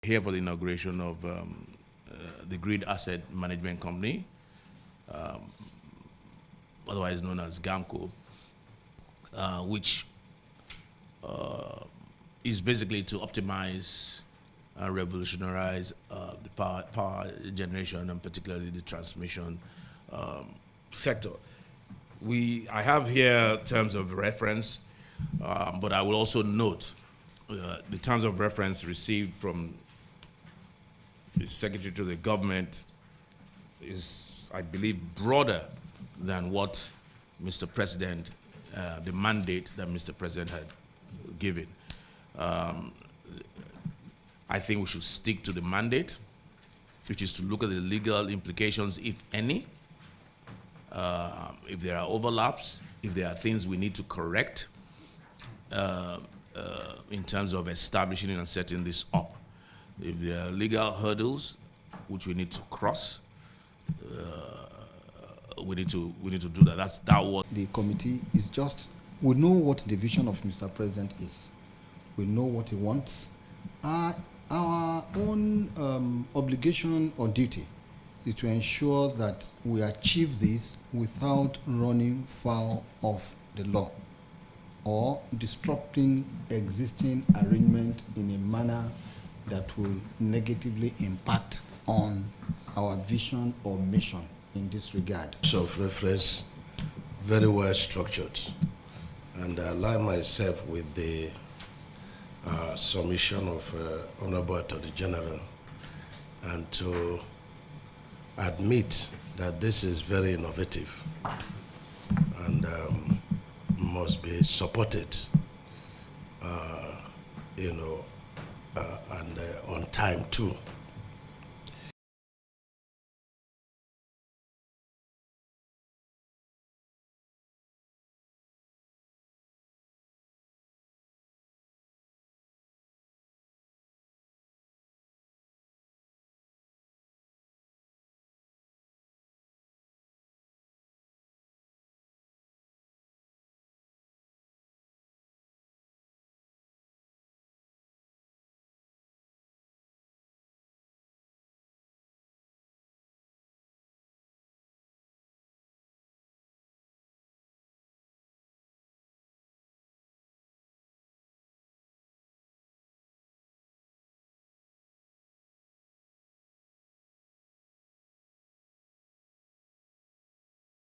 Here for the inauguration of the Grid Asset Management Company, otherwise known as GAMCO, which is basically to optimize and revolutionize the power generation and particularly the transmission sector. I have here terms of reference, but I will also note the terms of reference received from the Secretary to the Government is, I believe, broader than what Mr. President, the mandate that Mr. President had given. I think we should stick to the mandate, which is to look at the legal implications, if any, if there are overlaps, if there are things we need to correct in terms of establishing and setting this up. If there are legal hurdles which we need to cross, we need to do that. That's what the committee is just. We know what the vision of Mr. President is. We know what he wants. Our own obligation or duty is to ensure that we achieve this without running foul of the law or disrupting existing arrangement in a manner that will negatively impact on our vision or mission in this regard. Of reference, very well structured, and I align myself with the submission of Honorable Attorney General, and to admit that this is very innovative and must be supported, and on time too.